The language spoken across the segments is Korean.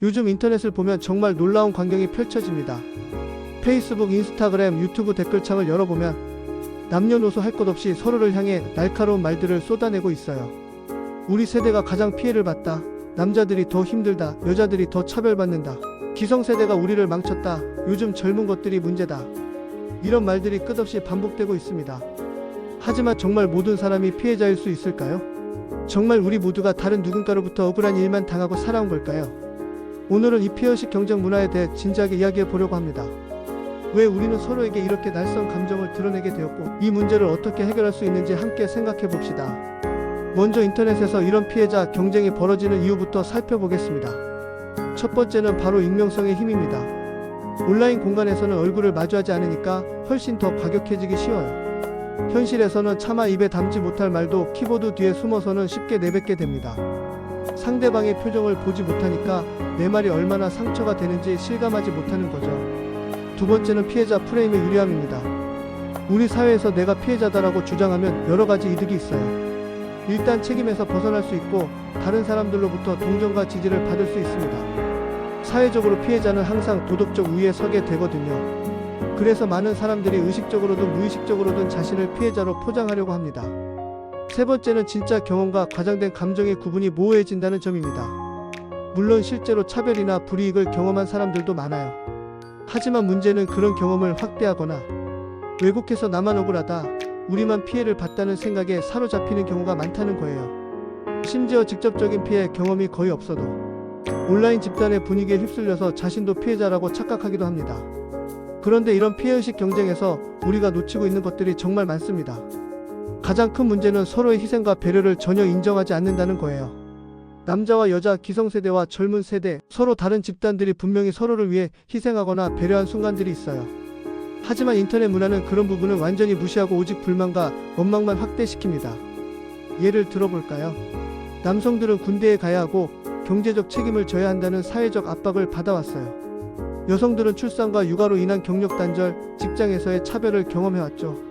요즘 인터넷을 보면 정말 놀라운 광경이 펼쳐집니다. 페이스북, 인스타그램, 유튜브 댓글창을 열어보면 남녀노소 할 것 없이 서로를 향해 날카로운 말들을 쏟아내고 있어요. 우리 세대가 가장 피해를 봤다. 남자들이 더 힘들다. 여자들이 더 차별받는다. 기성세대가 우리를 망쳤다. 요즘 젊은 것들이 문제다. 이런 말들이 끝없이 반복되고 있습니다. 하지만 정말 모든 사람이 피해자일 수 있을까요? 정말 우리 모두가 다른 누군가로부터 억울한 일만 당하고 살아온 걸까요? 오늘은 이 피해의식 경쟁 문화에 대해 진지하게 이야기해 보려고 합니다. 왜 우리는 서로에게 이렇게 낯선 감정을 드러내게 되었고, 이 문제를 어떻게 해결할 수 있는지 함께 생각해 봅시다. 먼저 인터넷에서 이런 피해자 경쟁이 벌어지는 이유부터 살펴보겠습니다. 첫 번째는 바로 익명성의 힘입니다. 온라인 공간에서는 얼굴을 마주하지 않으니까 훨씬 더 과격해지기 쉬워요. 현실에서는 차마 입에 담지 못할 말도 키보드 뒤에 숨어서는 쉽게 내뱉게 됩니다. 상대방의 표정을 보지 못하니까 내 말이 얼마나 상처가 되는지 실감하지 못하는 거죠. 두 번째는 피해자 프레임의 유리함입니다. 우리 사회에서 내가 피해자다라고 주장하면 여러 가지 이득이 있어요. 일단 책임에서 벗어날 수 있고 다른 사람들로부터 동정과 지지를 받을 수 있습니다. 사회적으로 피해자는 항상 도덕적 우위에 서게 되거든요. 그래서 많은 사람들이 의식적으로든 무의식적으로든 자신을 피해자로 포장하려고 합니다. 세 번째는 진짜 경험과 과장된 감정의 구분이 모호해진다는 점입니다. 물론 실제로 차별이나 불이익을 경험한 사람들도 많아요. 하지만 문제는 그런 경험을 확대하거나 왜곡해서 나만 억울하다, 우리만 피해를 봤다는 생각에 사로잡히는 경우가 많다는 거예요. 심지어 직접적인 피해 경험이 거의 없어도 온라인 집단의 분위기에 휩쓸려서 자신도 피해자라고 착각하기도 합니다. 그런데 이런 피해의식 경쟁에서 우리가 놓치고 있는 것들이 정말 많습니다. 가장 큰 문제는 서로의 희생과 배려를 전혀 인정하지 않는다는 거예요. 남자와 여자, 기성세대와 젊은 세대, 서로 다른 집단들이 분명히 서로를 위해 희생하거나 배려한 순간들이 있어요. 하지만 인터넷 문화는 그런 부분을 완전히 무시하고 오직 불만과 원망만 확대시킵니다. 예를 들어볼까요? 남성들은 군대에 가야 하고 경제적 책임을 져야 한다는 사회적 압박을 받아왔어요. 여성들은 출산과 육아로 인한 경력 단절, 직장에서의 차별을 경험해왔죠.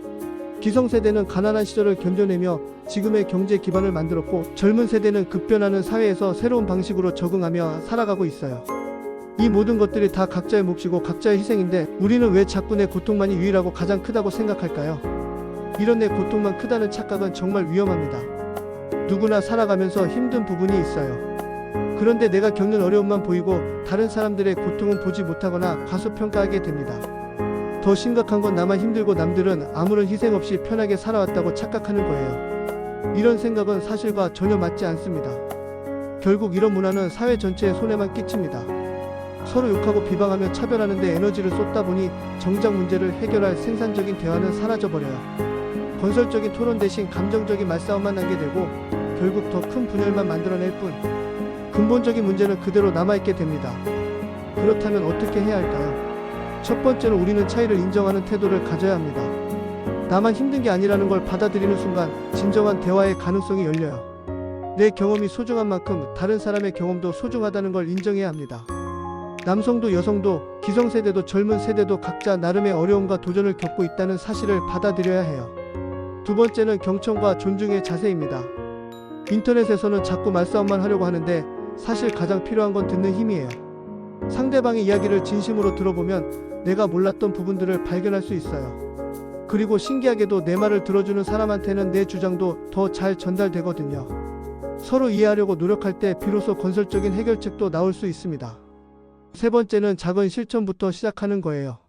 기성세대는 가난한 시절을 견뎌내며 지금의 경제 기반을 만들었고, 젊은 세대는 급변하는 사회에서 새로운 방식으로 적응하며 살아가고 있어요. 이 모든 것들이 다 각자의 몫이고 각자의 희생인데 우리는 왜 자꾸 내 고통만이 유일하고 가장 크다고 생각할까요? 이런 내 고통만 크다는 착각은 정말 위험합니다. 누구나 살아가면서 힘든 부분이 있어요. 그런데 내가 겪는 어려움만 보이고 다른 사람들의 고통은 보지 못하거나 과소평가하게 됩니다. 더 심각한 건 나만 힘들고 남들은 아무런 희생 없이 편하게 살아왔다고 착각하는 거예요. 이런 생각은 사실과 전혀 맞지 않습니다. 결국 이런 문화는 사회 전체에 손해만 끼칩니다. 서로 욕하고 비방하며 차별하는데 에너지를 쏟다 보니 정작 문제를 해결할 생산적인 대화는 사라져버려요. 건설적인 토론 대신 감정적인 말싸움만 하게 되고 결국 더 큰 분열만 만들어낼 뿐, 근본적인 문제는 그대로 남아있게 됩니다. 그렇다면 어떻게 해야 할까요? 첫 번째로 우리는 차이를 인정하는 태도를 가져야 합니다. 나만 힘든 게 아니라는 걸 받아들이는 순간 진정한 대화의 가능성이 열려요. 내 경험이 소중한 만큼 다른 사람의 경험도 소중하다는 걸 인정해야 합니다. 남성도 여성도 기성세대도 젊은 세대도 각자 나름의 어려움과 도전을 겪고 있다는 사실을 받아들여야 해요. 두 번째는 경청과 존중의 자세입니다. 인터넷에서는 자꾸 말싸움만 하려고 하는데 사실 가장 필요한 건 듣는 힘이에요. 상대방의 이야기를 진심으로 들어보면 내가 몰랐던 부분들을 발견할 수 있어요. 그리고 신기하게도 내 말을 들어주는 사람한테는 내 주장도 더 잘 전달되거든요. 서로 이해하려고 노력할 때 비로소 건설적인 해결책도 나올 수 있습니다. 세 번째는 작은 실천부터 시작하는 거예요.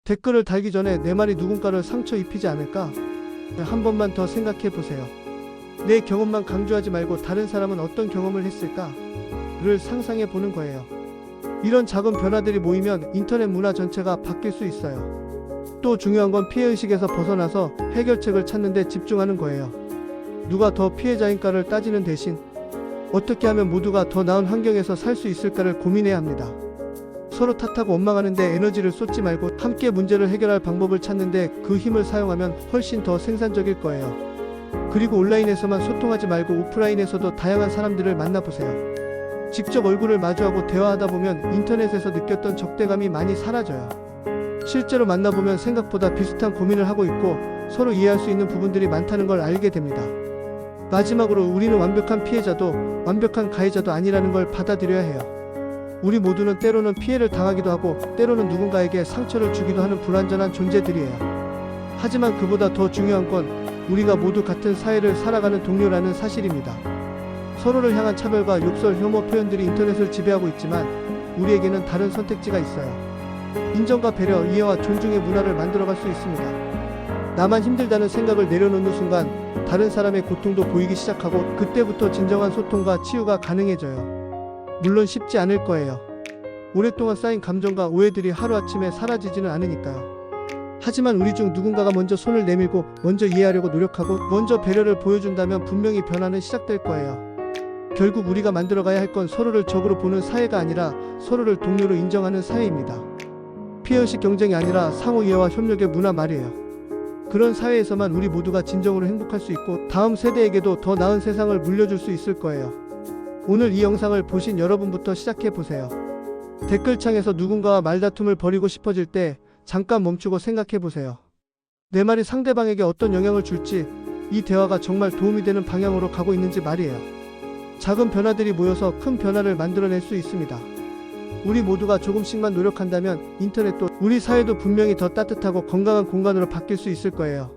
댓글을 달기 전에 내 말이 누군가를 상처 입히지 않을까? 한 번만 더 생각해 보세요. 내 경험만 강조하지 말고 다른 사람은 어떤 경험을 했을까?를 상상해 보는 거예요. 이런 작은 변화들이 모이면 인터넷 문화 전체가 바뀔 수 있어요. 또 중요한 건 피해의식에서 벗어나서 해결책을 찾는 데 집중하는 거예요. 누가 더 피해자인가를 따지는 대신 어떻게 하면 모두가 더 나은 환경에서 살 수 있을까를 고민해야 합니다. 서로 탓하고 원망하는데 에너지를 쏟지 말고 함께 문제를 해결할 방법을 찾는데 그 힘을 사용하면 훨씬 더 생산적일 거예요. 그리고 온라인에서만 소통하지 말고 오프라인에서도 다양한 사람들을 만나보세요. 직접 얼굴을 마주하고 대화하다 보면 인터넷에서 느꼈던 적대감이 많이 사라져요. 실제로 만나보면 생각보다 비슷한 고민을 하고 있고 서로 이해할 수 있는 부분들이 많다는 걸 알게 됩니다. 마지막으로 우리는 완벽한 피해자도 완벽한 가해자도 아니라는 걸 받아들여야 해요. 우리 모두는 때로는 피해를 당하기도 하고 때로는 누군가에게 상처를 주기도 하는 불완전한 존재들이에요. 하지만 그보다 더 중요한 건 우리가 모두 같은 사회를 살아가는 동료라는 사실입니다. 서로를 향한 차별과 욕설, 혐오 표현들이 인터넷을 지배하고 있지만 우리에게는 다른 선택지가 있어요. 인정과 배려, 이해와 존중의 문화를 만들어갈 수 있습니다. 나만 힘들다는 생각을 내려놓는 순간 다른 사람의 고통도 보이기 시작하고 그때부터 진정한 소통과 치유가 가능해져요. 물론 쉽지 않을 거예요. 오랫동안 쌓인 감정과 오해들이 하루아침에 사라지지는 않으니까요. 하지만 우리 중 누군가가 먼저 손을 내밀고 먼저 이해하려고 노력하고 먼저 배려를 보여준다면 분명히 변화는 시작될 거예요. 결국 우리가 만들어가야 할 건 서로를 적으로 보는 사회가 아니라 서로를 동료로 인정하는 사회입니다. 피해의식 경쟁이 아니라 상호 이해와 협력의 문화 말이에요. 그런 사회에서만 우리 모두가 진정으로 행복할 수 있고 다음 세대에게도 더 나은 세상을 물려줄 수 있을 거예요. 오늘 이 영상을 보신 여러분부터 시작해보세요. 댓글창에서 누군가와 말다툼을 벌이고 싶어질 때 잠깐 멈추고 생각해보세요. 내 말이 상대방에게 어떤 영향을 줄지, 이 대화가 정말 도움이 되는 방향으로 가고 있는지 말이에요. 작은 변화들이 모여서 큰 변화를 만들어낼 수 있습니다. 우리 모두가 조금씩만 노력한다면 인터넷도 우리 사회도 분명히 더 따뜻하고 건강한 공간으로 바뀔 수 있을 거예요.